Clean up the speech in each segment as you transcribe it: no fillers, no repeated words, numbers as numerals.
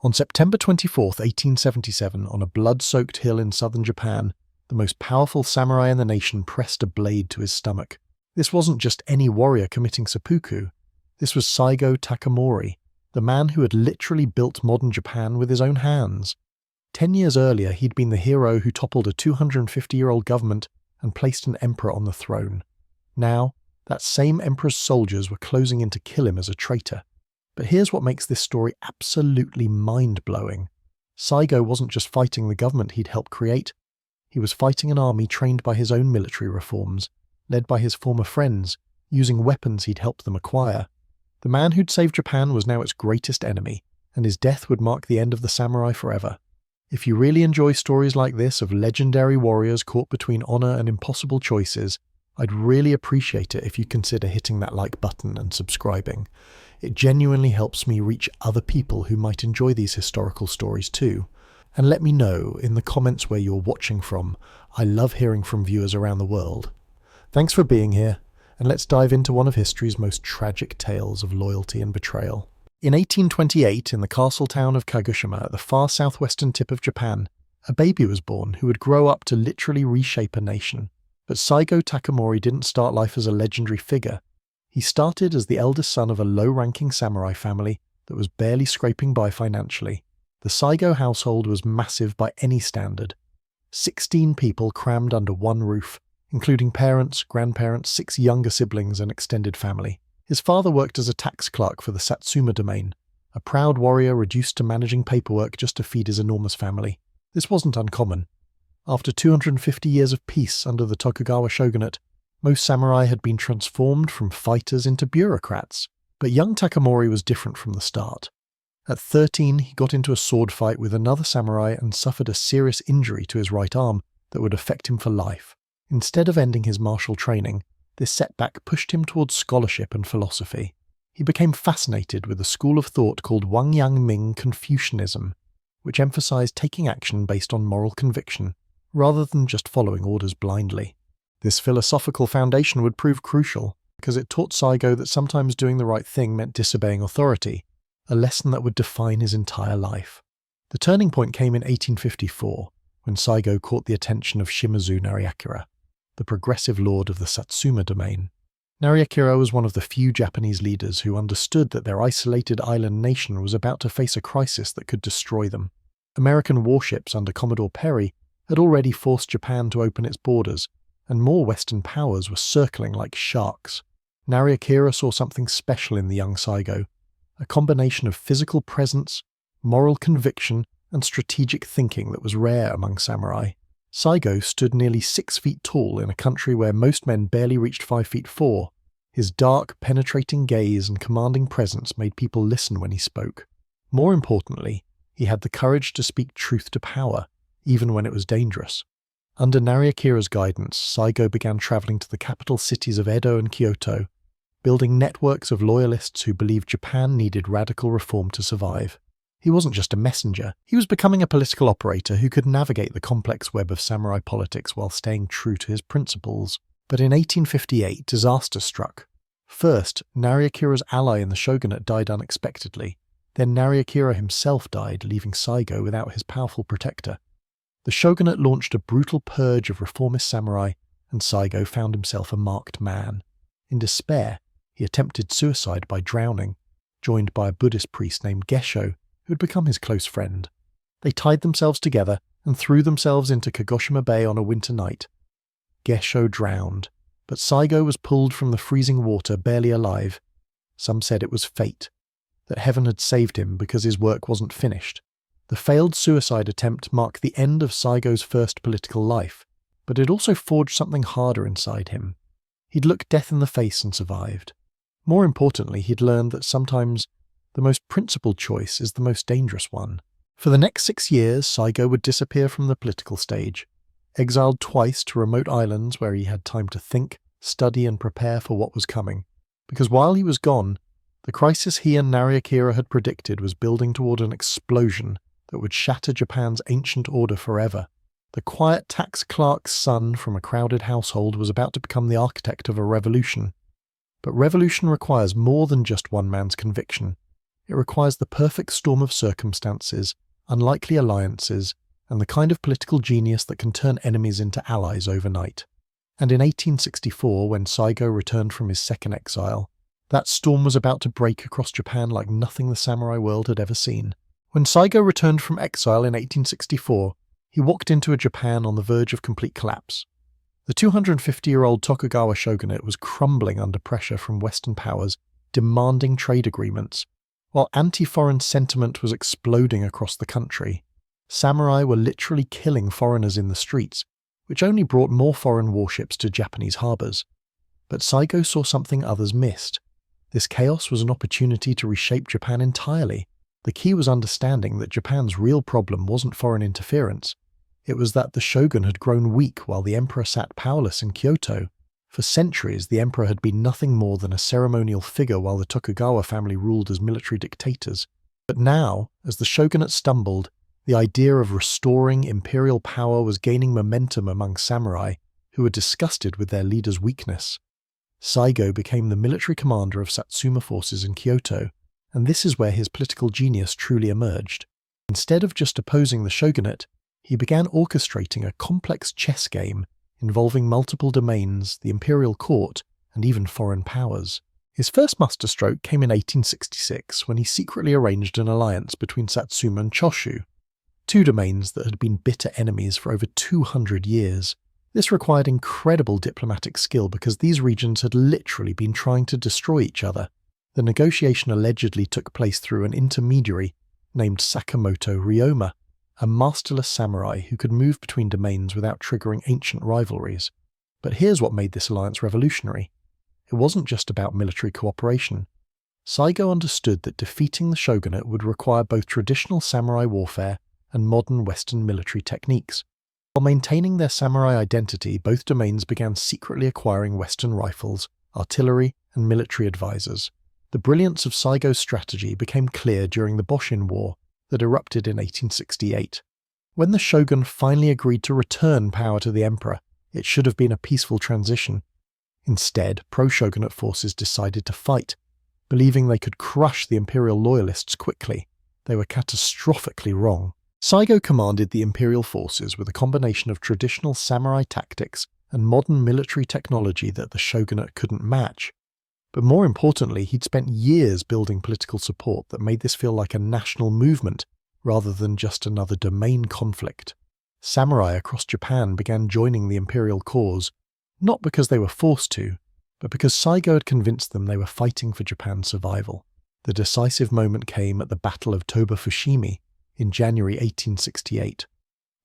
On September 24th, 1877, on a blood-soaked hill in southern Japan, the most powerful samurai in the nation pressed a blade to his stomach. This wasn't just any warrior committing seppuku. This was Saigo Takamori, the man who had literally built modern Japan with his own hands. 10 years earlier, he'd been the hero who toppled a 250-year-old government and placed an emperor on the throne. Now, that same emperor's soldiers were closing in to kill him as a traitor. But here's what makes this story absolutely mind-blowing. Saigo wasn't just fighting the government he'd helped create. He was fighting an army trained by his own military reforms, led by his former friends, using weapons he'd helped them acquire. The man who'd saved Japan was now its greatest enemy, and his death would mark the end of the samurai forever. If you really enjoy stories like this of legendary warriors caught between honor and impossible choices, I'd really appreciate it if you consider hitting that like button and subscribing. It genuinely helps me reach other people who might enjoy these historical stories too. And let me know in the comments where you're watching from. I love hearing from viewers around the world. Thanks for being here, and let's dive into one of history's most tragic tales of loyalty and betrayal. In 1828, in the castle town of Kagoshima at the far southwestern tip of Japan, a baby was born who would grow up to literally reshape a nation. But Saigo Takamori didn't start life as a legendary figure. He started as the eldest son of a low-ranking samurai family that was barely scraping by financially. The Saigo household was massive by any standard. 16 people crammed under one roof, including parents, grandparents, 6 younger siblings and extended family. His father worked as a tax clerk for the Satsuma domain, a proud warrior reduced to managing paperwork just to feed his enormous family. This wasn't uncommon. After 250 years of peace under the Tokugawa shogunate, most samurai had been transformed from fighters into bureaucrats. But young Takamori was different from the start. At 13, he got into a sword fight with another samurai and suffered a serious injury to his right arm that would affect him for life. Instead of ending his martial training, this setback pushed him towards scholarship and philosophy. He became fascinated with a school of thought called Wangyangming Confucianism, which emphasized taking action based on moral conviction, rather than just following orders blindly. This philosophical foundation would prove crucial, because it taught Saigo that sometimes doing the right thing meant disobeying authority, a lesson that would define his entire life. The turning point came in 1854, when Saigo caught the attention of Shimazu Nariakira, the progressive lord of the Satsuma domain. Nariakira was one of the few Japanese leaders who understood that their isolated island nation was about to face a crisis that could destroy them. American warships under Commodore Perry had already forced Japan to open its borders, and more Western powers were circling like sharks. Nariakira saw something special in the young Saigo, a combination of physical presence, moral conviction, and strategic thinking that was rare among samurai. Saigo stood nearly 6 feet tall in a country where most men barely reached 5 feet 4. His dark, penetrating gaze and commanding presence made people listen when he spoke. More importantly, he had the courage to speak truth to power, even when it was dangerous. Under Nariakira's guidance, Saigo began traveling to the capital cities of Edo and Kyoto, building networks of loyalists who believed Japan needed radical reform to survive. He wasn't just a messenger, he was becoming a political operator who could navigate the complex web of samurai politics while staying true to his principles. But in 1858, disaster struck. First, Nariakira's ally in the shogunate died unexpectedly. Then Nariakira himself died, leaving Saigo without his powerful protector. The shogunate launched a brutal purge of reformist samurai, and Saigo found himself a marked man. In despair, he attempted suicide by drowning, joined by a Buddhist priest named Gesho, who had become his close friend. They tied themselves together and threw themselves into Kagoshima Bay on a winter night. Gesho drowned, but Saigo was pulled from the freezing water barely alive. Some said it was fate, that heaven had saved him because his work wasn't finished. The failed suicide attempt marked the end of Saigo's first political life, but it also forged something harder inside him. He'd looked death in the face and survived. More importantly, he'd learned that sometimes the most principled choice is the most dangerous one. For the next 6 years, Saigo would disappear from the political stage, exiled twice to remote islands where he had time to think, study and prepare for what was coming. Because while he was gone, the crisis he and Nariakira had predicted was building toward an explosion that would shatter Japan's ancient order forever. The quiet tax clerk's son from a crowded household was about to become the architect of a revolution. But revolution requires more than just one man's conviction. It requires the perfect storm of circumstances, unlikely alliances, and the kind of political genius that can turn enemies into allies overnight. And in 1864, when Saigo returned from his second exile, that storm was about to break across Japan like nothing the samurai world had ever seen. When Saigo returned from exile in 1864, he walked into a Japan on the verge of complete collapse. The 250-year-old Tokugawa shogunate was crumbling under pressure from Western powers demanding trade agreements, while anti-foreign sentiment was exploding across the country. Samurai were literally killing foreigners in the streets, which only brought more foreign warships to Japanese harbours. But Saigo saw something others missed. This chaos was an opportunity to reshape Japan entirely. The key was understanding that Japan's real problem wasn't foreign interference. It was that the shogun had grown weak while the emperor sat powerless in Kyoto. For centuries, the emperor had been nothing more than a ceremonial figure while the Tokugawa family ruled as military dictators. But now, as the shogunate stumbled, the idea of restoring imperial power was gaining momentum among samurai who were disgusted with their leader's weakness. Saigo became the military commander of Satsuma forces in Kyoto, and this is where his political genius truly emerged. Instead of just opposing the shogunate, he began orchestrating a complex chess game involving multiple domains, the imperial court, and even foreign powers. His first masterstroke came in 1866 when he secretly arranged an alliance between Satsuma and Choshu, two domains that had been bitter enemies for over 200 years. This required incredible diplomatic skill because these regions had literally been trying to destroy each other. The negotiation allegedly took place through an intermediary named Sakamoto Ryoma, a masterless samurai who could move between domains without triggering ancient rivalries. But here's what made this alliance revolutionary. It wasn't just about military cooperation. Saigo understood that defeating the shogunate would require both traditional samurai warfare and modern Western military techniques. While maintaining their samurai identity, both domains began secretly acquiring Western rifles, artillery, and military advisors. The brilliance of Saigo's strategy became clear during the Boshin War that erupted in 1868. When the shogun finally agreed to return power to the emperor, it should have been a peaceful transition. Instead, pro-shogunate forces decided to fight, believing they could crush the imperial loyalists quickly. They were catastrophically wrong. Saigo commanded the imperial forces with a combination of traditional samurai tactics and modern military technology that the shogunate couldn't match. But more importantly, he'd spent years building political support that made this feel like a national movement rather than just another domain conflict. Samurai across Japan began joining the imperial cause, not because they were forced to, but because Saigo had convinced them they were fighting for Japan's survival. The decisive moment came at the Battle of Toba Fushimi in January 1868.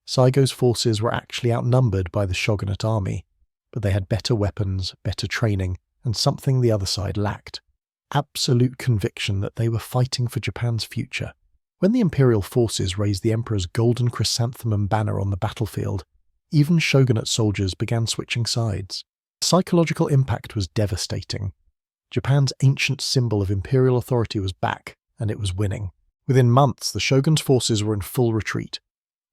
Saigo's forces were actually outnumbered by the shogunate army, but they had better weapons, better training, and something the other side lacked: absolute conviction that they were fighting for Japan's future. When the imperial forces raised the emperor's golden chrysanthemum banner on the battlefield, even shogunate soldiers began switching sides. The psychological impact was devastating. Japan's ancient symbol of imperial authority was back, and it was winning. Within months, the shogun's forces were in full retreat.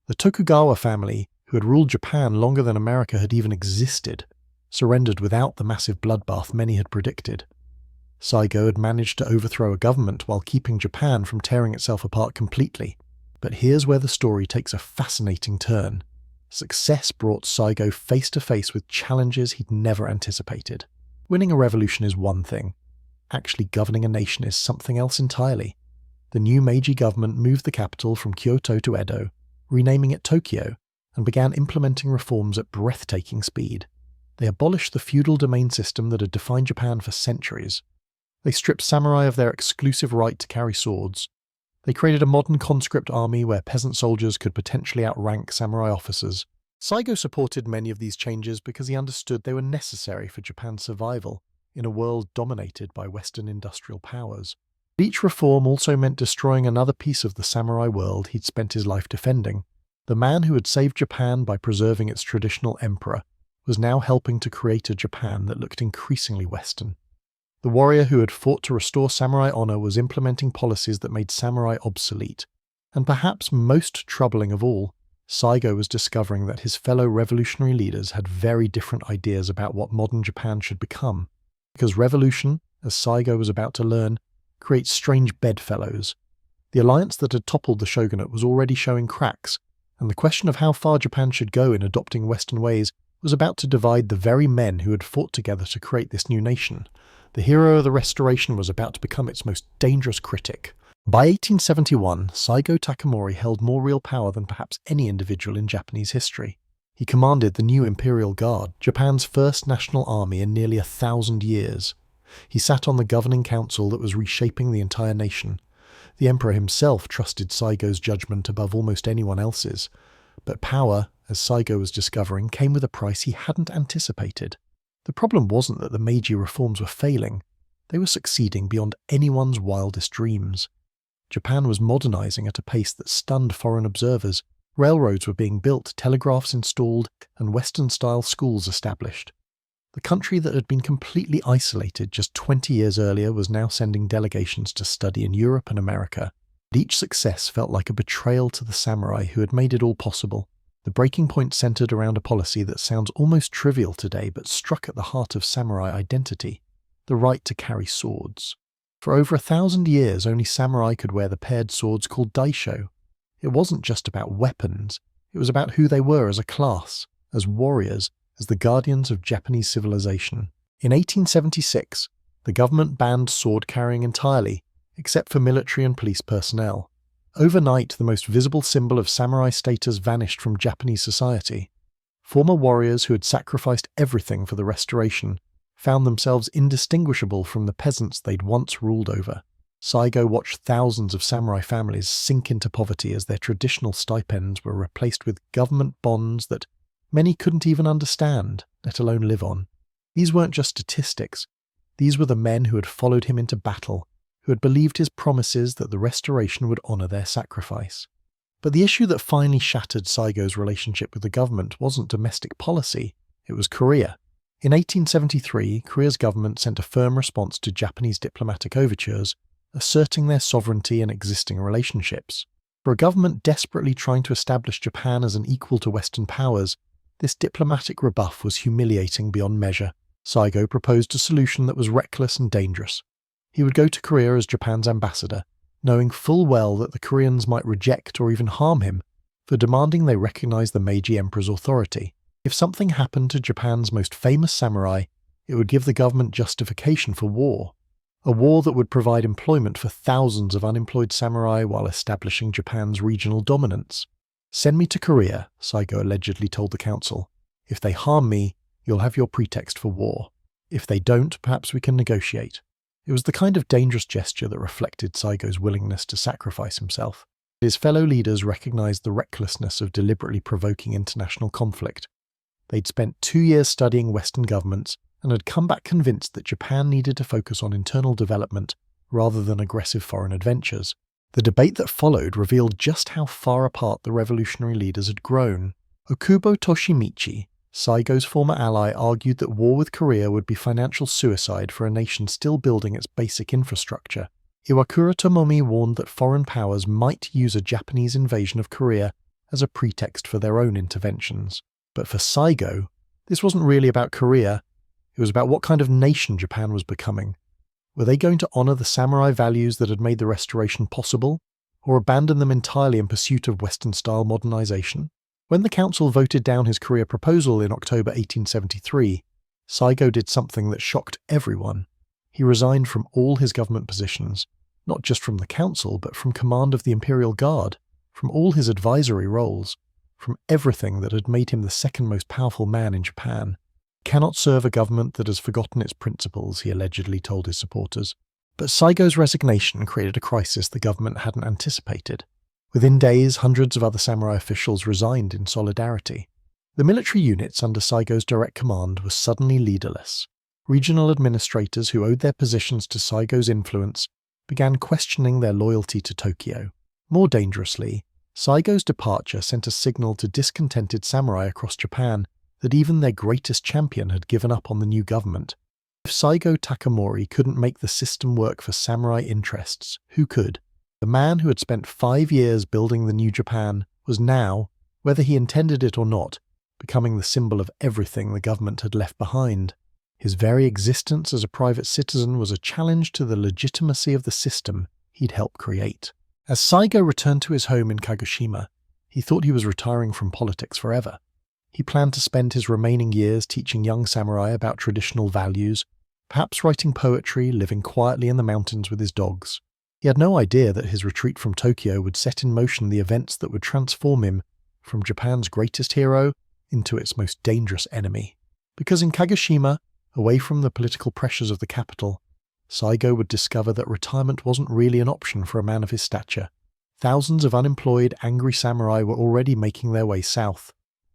The Tokugawa family, who had ruled Japan longer than America had even existed, surrendered without the massive bloodbath many had predicted. Saigo had managed to overthrow a government while keeping Japan from tearing itself apart completely. But here's where the story takes a fascinating turn. Success brought Saigo face to face with challenges he'd never anticipated. Winning a revolution is one thing. Actually governing a nation is something else entirely. The new Meiji government moved the capital from Kyoto to Edo, renaming it Tokyo, and began implementing reforms at breathtaking speed. They abolished the feudal domain system that had defined Japan for centuries. They stripped samurai of their exclusive right to carry swords. They created a modern conscript army where peasant soldiers could potentially outrank samurai officers. Saigo supported many of these changes because he understood they were necessary for Japan's survival in a world dominated by Western industrial powers. Each reform also meant destroying another piece of the samurai world he'd spent his life defending. The man who had saved Japan by preserving its traditional emperor was now helping to create a Japan that looked increasingly Western. The warrior who had fought to restore samurai honor was implementing policies that made samurai obsolete. And perhaps most troubling of all, Saigo was discovering that his fellow revolutionary leaders had very different ideas about what modern Japan should become. Because revolution, as Saigo was about to learn, create strange bedfellows. The alliance that had toppled the shogunate was already showing cracks, and the question of how far Japan should go in adopting Western ways was about to divide the very men who had fought together to create this new nation. The hero of the Restoration was about to become its most dangerous critic. By 1871, Saigo Takamori held more real power than perhaps any individual in Japanese history. He commanded the new Imperial Guard, Japan's first national army in nearly 1,000 years. He sat on the governing council that was reshaping the entire nation. The emperor himself trusted Saigo's judgment above almost anyone else's. But power, as Saigo was discovering, came with a price he hadn't anticipated. The problem wasn't that the Meiji reforms were failing. They were succeeding beyond anyone's wildest dreams. Japan was modernizing at a pace that stunned foreign observers. Railroads were being built, telegraphs installed, and Western-style schools established. The country that had been completely isolated just 20 years earlier was now sending delegations to study in Europe and America. And each success felt like a betrayal to the samurai who had made it all possible. The breaking point centered around a policy that sounds almost trivial today but struck at the heart of samurai identity: the right to carry swords. For over 1,000 years, only samurai could wear the paired swords called daisho. It wasn't just about weapons, it was about who they were as a class, as warriors, as the guardians of Japanese civilization. In 1876, the government banned sword carrying entirely, except for military and police personnel. Overnight, the most visible symbol of samurai status vanished from Japanese society. Former warriors who had sacrificed everything for the Restoration found themselves indistinguishable from the peasants they'd once ruled over. Saigo watched thousands of samurai families sink into poverty as their traditional stipends were replaced with government bonds that many couldn't even understand, let alone live on. These weren't just statistics. These were the men who had followed him into battle, who had believed his promises that the Restoration would honour their sacrifice. But the issue that finally shattered Saigo's relationship with the government wasn't domestic policy, it was Korea. In 1873, Korea's government sent a firm response to Japanese diplomatic overtures, asserting their sovereignty and existing relationships. For a government desperately trying to establish Japan as an equal to Western powers, this diplomatic rebuff was humiliating beyond measure. Saigo proposed a solution that was reckless and dangerous. He would go to Korea as Japan's ambassador, knowing full well that the Koreans might reject or even harm him for demanding they recognize the Meiji Emperor's authority. If something happened to Japan's most famous samurai, it would give the government justification for war. A war that would provide employment for thousands of unemployed samurai while establishing Japan's regional dominance. "Send me to Korea," Saigo allegedly told the council. "If they harm me, you'll have your pretext for war. If they don't, perhaps we can negotiate." It was the kind of dangerous gesture that reflected Saigo's willingness to sacrifice himself. His fellow leaders recognized the recklessness of deliberately provoking international conflict. They'd spent 2 years studying Western governments and had come back convinced that Japan needed to focus on internal development rather than aggressive foreign adventures. The debate that followed revealed just how far apart the revolutionary leaders had grown. Okubo Toshimichi, Saigo's former ally, argued that war with Korea would be financial suicide for a nation still building its basic infrastructure. Iwakura Tomomi warned that foreign powers might use a Japanese invasion of Korea as a pretext for their own interventions. But for Saigo, this wasn't really about Korea. It was about what kind of nation Japan was becoming. Were they going to honour the samurai values that had made the Restoration possible, or abandon them entirely in pursuit of Western-style modernization? When the council voted down his Korea proposal in October 1873, Saigo did something that shocked everyone. He resigned from all his government positions, not just from the council, but from command of the Imperial Guard, from all his advisory roles, from everything that had made him the second most powerful man in Japan. "Cannot serve a government that has forgotten its principles," he allegedly told his supporters. But Saigo's resignation created a crisis the government hadn't anticipated. Within days, hundreds of other samurai officials resigned in solidarity. The military units under Saigo's direct command were suddenly leaderless. Regional administrators who owed their positions to Saigo's influence began questioning their loyalty to Tokyo. More dangerously, Saigo's departure sent a signal to discontented samurai across Japan that even their greatest champion had given up on the new government. If Saigo Takamori couldn't make the system work for samurai interests, who could? The man who had spent 5 years building the new Japan was now, whether he intended it or not, becoming the symbol of everything the government had left behind. His very existence as a private citizen was a challenge to the legitimacy of the system he'd helped create. As Saigo returned to his home in Kagoshima, he thought he was retiring from politics forever. He planned to spend his remaining years teaching young samurai about traditional values, perhaps writing poetry, living quietly in the mountains with his dogs. He had no idea that his retreat from Tokyo would set in motion the events that would transform him from Japan's greatest hero into its most dangerous enemy. Because in Kagoshima, away from the political pressures of the capital, Saigo would discover that retirement wasn't really an option for a man of his stature. Thousands of unemployed, angry samurai were already making their way south,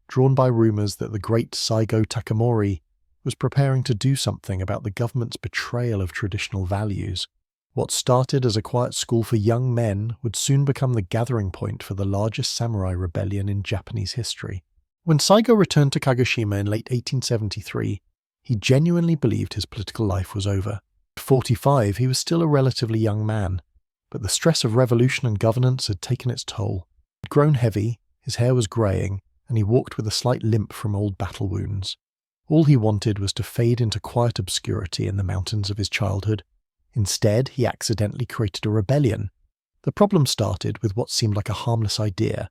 drawn by rumors that the great Saigo Takamori was preparing to do something about the government's betrayal of traditional values. What started as a quiet school for young men would soon become the gathering point for the largest samurai rebellion in Japanese history. When Saigo returned to Kagoshima in late 1873, he genuinely believed his political life was over. At 45, he was still a relatively young man, but the stress of revolution and governance had taken its toll. He'd grown heavy, his hair was greying, and he walked with a slight limp from old battle wounds. All he wanted was to fade into quiet obscurity in the mountains of his childhood. Instead, he accidentally created a rebellion. The problem started with what seemed like a harmless idea: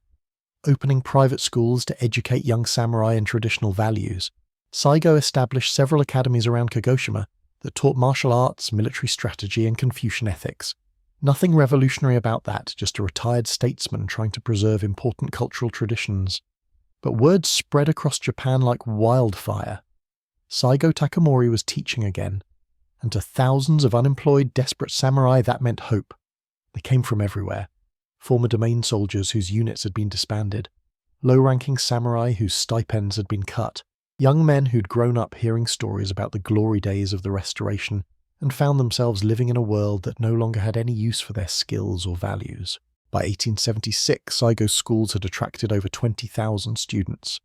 opening private schools to educate young samurai in traditional values. Saigo established several academies around Kagoshima that taught martial arts, military strategy, and Confucian ethics. Nothing revolutionary about that, just a retired statesman trying to preserve important cultural traditions. But word spread across Japan like wildfire. Saigo Takamori was teaching again, and to thousands of unemployed, desperate samurai that meant hope. They came from everywhere. Former domain soldiers whose units had been disbanded, low-ranking samurai whose stipends had been cut, young men who'd grown up hearing stories about the glory days of the Restoration and found themselves living in a world that no longer had any use for their skills or values. By 1876, Saigo's schools had attracted over 20,000 students.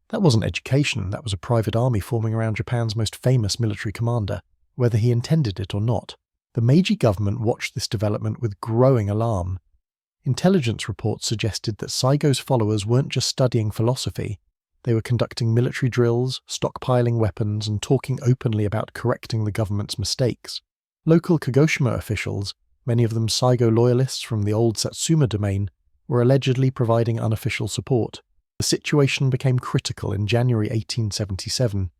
That wasn't education, that was a private army forming around Japan's most famous military commander, whether he intended it or not. The Meiji government watched this development with growing alarm. Intelligence reports suggested that Saigo's followers weren't just studying philosophy, they were conducting military drills, stockpiling weapons, and talking openly about correcting the government's mistakes. Local Kagoshima officials, many of them Saigo loyalists from the old Satsuma domain, were allegedly providing unofficial support. The situation became critical in January 1877,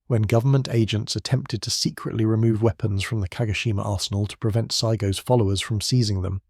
when government agents attempted to secretly remove weapons from the Kagoshima arsenal to prevent Saigo's followers from seizing them.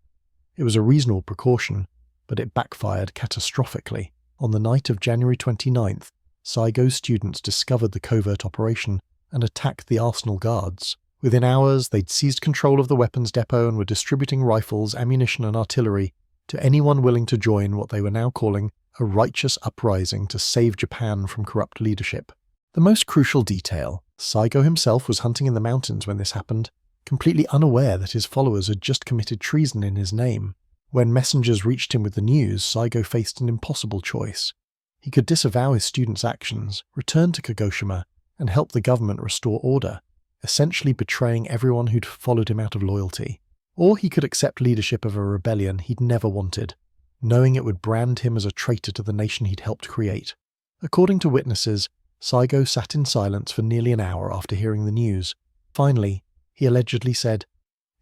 It was a reasonable precaution, but it backfired catastrophically. On the night of January 29th, Saigo's students discovered the covert operation and attacked the arsenal guards. Within hours, they'd seized control of the weapons depot and were distributing rifles, ammunition, and artillery to anyone willing to join what they were now calling a righteous uprising to save Japan from corrupt leadership. The most crucial detail: Saigo himself was hunting in the mountains when this happened, completely unaware that his followers had just committed treason in his name. When messengers reached him with the news, Saigo faced an impossible choice. He could disavow his students' actions, return to Kagoshima, and help the government restore order, essentially betraying everyone who'd followed him out of loyalty. Or he could accept leadership of a rebellion he'd never wanted, knowing it would brand him as a traitor to the nation he'd helped create. According to witnesses, Saigo sat in silence for nearly an hour after hearing the news. Finally, he allegedly said,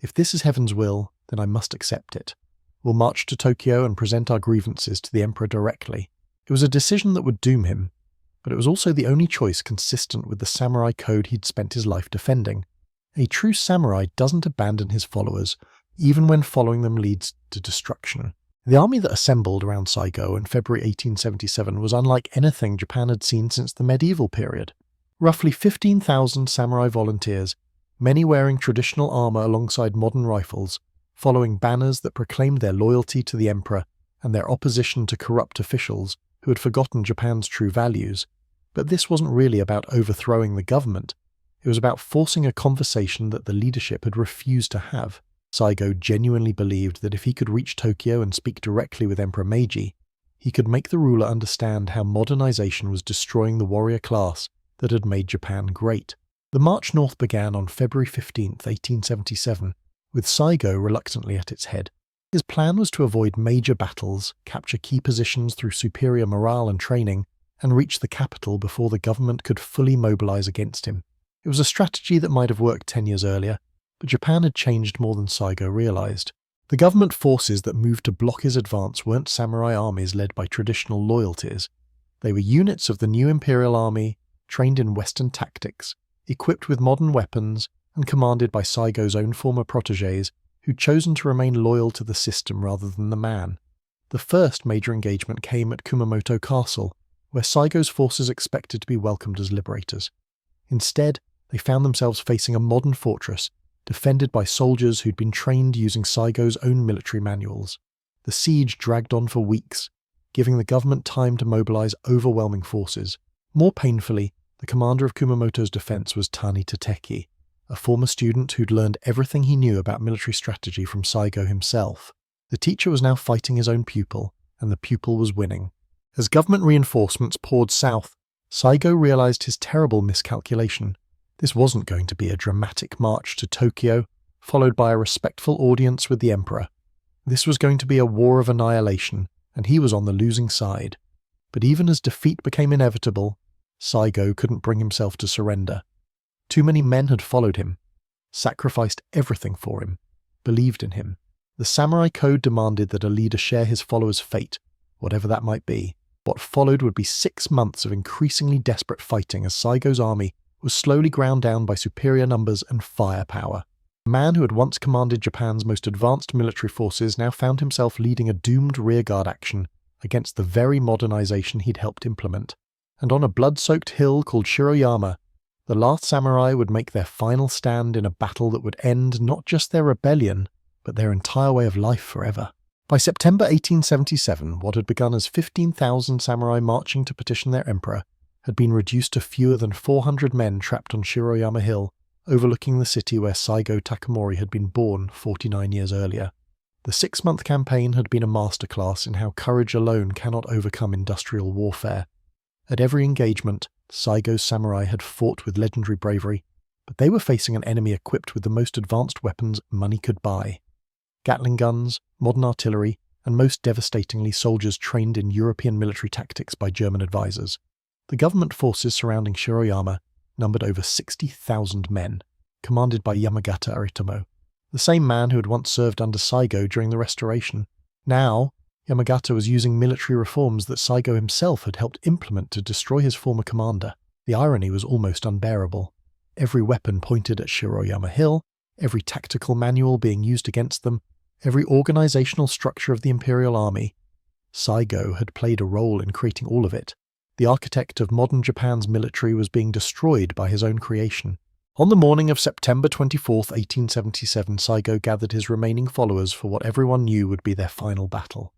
"If this is heaven's will, then I must accept it. We'll march to Tokyo and present our grievances to the emperor directly." It was a decision that would doom him, but it was also the only choice consistent with the samurai code he'd spent his life defending. A true samurai doesn't abandon his followers, even when following them leads to destruction. The army that assembled around Saigo in February 1877 was unlike anything Japan had seen since the medieval period. Roughly 15,000 samurai volunteers, many wearing traditional armor alongside modern rifles, following banners that proclaimed their loyalty to the emperor and their opposition to corrupt officials who had forgotten Japan's true values. But this wasn't really about overthrowing the government. It was about forcing a conversation that the leadership had refused to have. Saigo genuinely believed that if he could reach Tokyo and speak directly with Emperor Meiji, he could make the ruler understand how modernization was destroying the warrior class that had made Japan great. The march north began on February 15, 1877, with Saigo reluctantly at its head. His plan was to avoid major battles, capture key positions through superior morale and training, and reach the capital before the government could fully mobilize against him. It was a strategy that might have worked 10 years earlier, but Japan had changed more than Saigo realized. The government forces that moved to block his advance weren't samurai armies led by traditional loyalties. They were units of the new imperial army, trained in Western tactics, equipped with modern weapons, and commanded by Saigo's own former protégés who'd chosen to remain loyal to the system rather than the man. The first major engagement came at Kumamoto Castle, where Saigo's forces expected to be welcomed as liberators. Instead, they found themselves facing a modern fortress, defended by soldiers who'd been trained using Saigo's own military manuals. The siege dragged on for weeks, giving the government time to mobilize overwhelming forces. More painfully, the commander of Kumamoto's defense was Tani Tateki, a former student who'd learned everything he knew about military strategy from Saigo himself. The teacher was now fighting his own pupil, and the pupil was winning. As government reinforcements poured south, Saigo realized his terrible miscalculation. This wasn't going to be a dramatic march to Tokyo, followed by a respectful audience with the emperor. This was going to be a war of annihilation, and he was on the losing side. But even as defeat became inevitable, Saigo couldn't bring himself to surrender. Too many men had followed him, sacrificed everything for him, believed in him. The samurai code demanded that a leader share his followers' fate, whatever that might be. What followed would be 6 months of increasingly desperate fighting as Saigo's army was slowly ground down by superior numbers and firepower. The man who had once commanded Japan's most advanced military forces now found himself leading a doomed rearguard action against the very modernization he'd helped implement. And on a blood-soaked hill called Shiroyama, the last samurai would make their final stand in a battle that would end not just their rebellion, but their entire way of life forever. By September 1877, what had begun as 15,000 samurai marching to petition their emperor had been reduced to fewer than 400 men trapped on Shiroyama Hill, overlooking the city where Saigo Takamori had been born 49 years earlier. The 6-month campaign had been a masterclass in how courage alone cannot overcome industrial warfare. At every engagement, Saigo's samurai had fought with legendary bravery, but they were facing an enemy equipped with the most advanced weapons money could buy. Gatling guns, modern artillery, and most devastatingly soldiers trained in European military tactics by German advisors. The government forces surrounding Shiroyama numbered over 60,000 men, commanded by Yamagata Aritomo, the same man who had once served under Saigo during the Restoration. Now, Yamagata was using military reforms that Saigo himself had helped implement to destroy his former commander. The irony was almost unbearable. Every weapon pointed at Shiroyama Hill, every tactical manual being used against them, every organizational structure of the Imperial Army. Saigo had played a role in creating all of it. The architect of modern Japan's military was being destroyed by his own creation. On the morning of September 24, 1877, Saigo gathered his remaining followers for what everyone knew would be their final battle.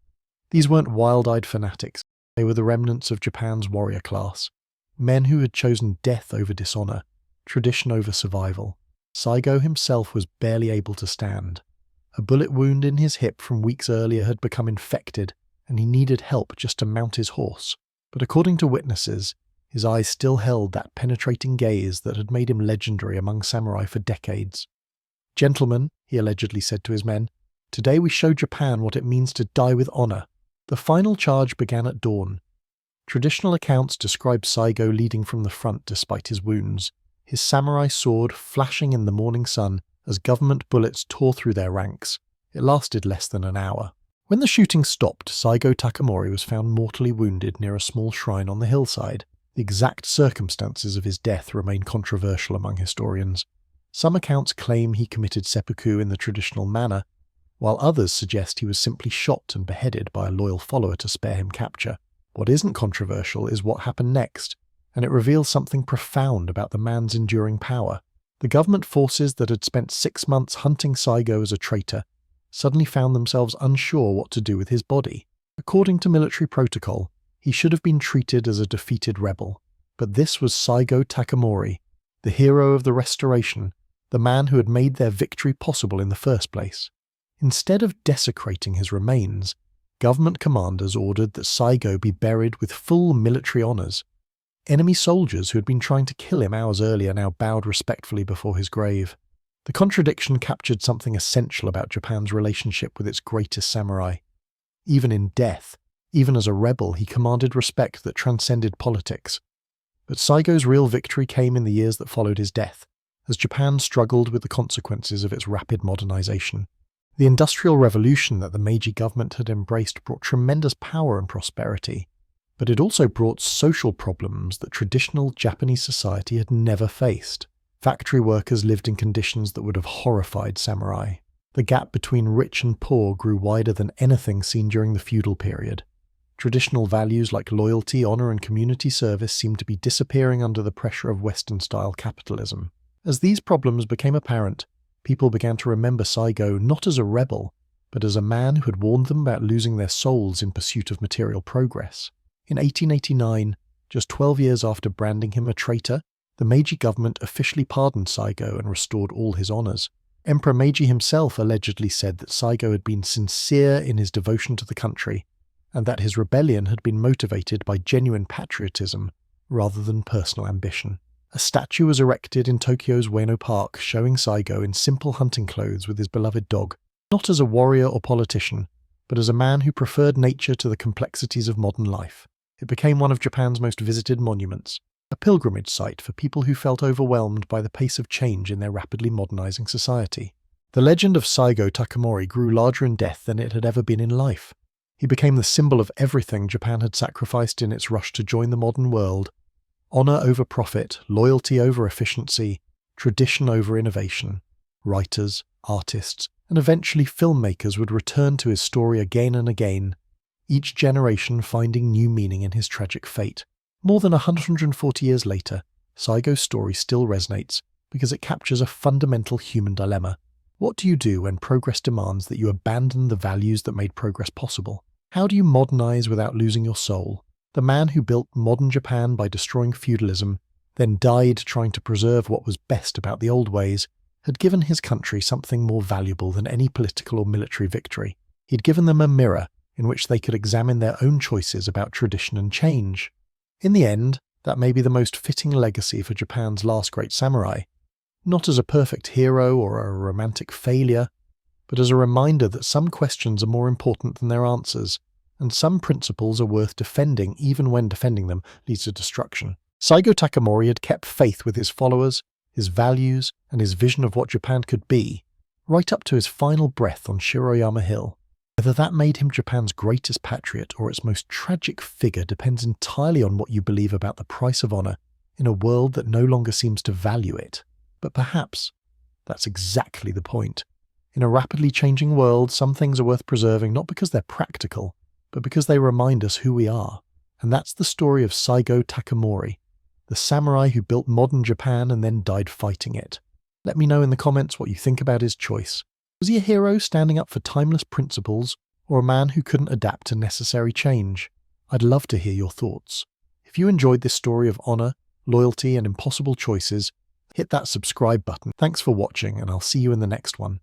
These weren't wild-eyed fanatics. They were the remnants of Japan's warrior class. Men who had chosen death over dishonor, tradition over survival. Saigo himself was barely able to stand. A bullet wound in his hip from weeks earlier had become infected, and he needed help just to mount his horse. But according to witnesses, his eyes still held that penetrating gaze that had made him legendary among samurai for decades. "Gentlemen," he allegedly said to his men, "today we show Japan what it means to die with honor." The final charge began at dawn. Traditional accounts describe Saigo leading from the front despite his wounds, his samurai sword flashing in the morning sun as government bullets tore through their ranks. It lasted less than an hour. When the shooting stopped, Saigo Takamori was found mortally wounded near a small shrine on the hillside. The exact circumstances of his death remain controversial among historians. Some accounts claim he committed seppuku in the traditional manner, while others suggest he was simply shot and beheaded by a loyal follower to spare him capture. What isn't controversial is what happened next, and it reveals something profound about the man's enduring power. The government forces that had spent 6 months hunting Saigo as a traitor suddenly found themselves unsure what to do with his body. According to military protocol, he should have been treated as a defeated rebel. But this was Saigo Takamori, the hero of the Restoration, the man who had made their victory possible in the first place. Instead of desecrating his remains, government commanders ordered that Saigo be buried with full military honors. Enemy soldiers who had been trying to kill him hours earlier now bowed respectfully before his grave. The contradiction captured something essential about Japan's relationship with its greatest samurai. Even in death, even as a rebel, he commanded respect that transcended politics. But Saigo's real victory came in the years that followed his death, as Japan struggled with the consequences of its rapid modernization. The Industrial Revolution that the Meiji government had embraced brought tremendous power and prosperity, but it also brought social problems that traditional Japanese society had never faced. Factory workers lived in conditions that would have horrified samurai. The gap between rich and poor grew wider than anything seen during the feudal period. Traditional values like loyalty, honor, and community service seemed to be disappearing under the pressure of Western-style capitalism. As these problems became apparent, people began to remember Saigo not as a rebel, but as a man who had warned them about losing their souls in pursuit of material progress. In 1889, just 12 years after branding him a traitor, the Meiji government officially pardoned Saigo and restored all his honors. Emperor Meiji himself allegedly said that Saigo had been sincere in his devotion to the country, and that his rebellion had been motivated by genuine patriotism rather than personal ambition. A statue was erected in Tokyo's Ueno Park showing Saigo in simple hunting clothes with his beloved dog, not as a warrior or politician, but as a man who preferred nature to the complexities of modern life. It became one of Japan's most visited monuments, a pilgrimage site for people who felt overwhelmed by the pace of change in their rapidly modernizing society. The legend of Saigo Takamori grew larger in death than it had ever been in life. He became the symbol of everything Japan had sacrificed in its rush to join the modern world: honor over profit, loyalty over efficiency, tradition over innovation. Writers, artists, and eventually filmmakers would return to his story again and again, each generation finding new meaning in his tragic fate. More than 140 years later, Saigo's story still resonates because it captures a fundamental human dilemma. What do you do when progress demands that you abandon the values that made progress possible? How do you modernize without losing your soul? The man who built modern Japan by destroying feudalism, then died trying to preserve what was best about the old ways, had given his country something more valuable than any political or military victory. He'd given them a mirror in which they could examine their own choices about tradition and change. In the end, that may be the most fitting legacy for Japan's last great samurai, not as a perfect hero or a romantic failure, but as a reminder that some questions are more important than their answers, and some principles are worth defending even when defending them leads to destruction. Saigo Takamori had kept faith with his followers, his values, and his vision of what Japan could be, right up to his final breath on Shiroyama Hill. Whether that made him Japan's greatest patriot or its most tragic figure depends entirely on what you believe about the price of honor in a world that no longer seems to value it. But perhaps that's exactly the point. In a rapidly changing world, some things are worth preserving not because they're practical, but because they remind us who we are. And that's the story of Saigo Takamori, the samurai who built modern Japan and then died fighting it. Let me know in the comments what you think about his choice. Was he a hero standing up for timeless principles, or a man who couldn't adapt to necessary change? I'd love to hear your thoughts. If you enjoyed this story of honor, loyalty, and impossible choices, hit that subscribe button. Thanks for watching, and I'll see you in the next one.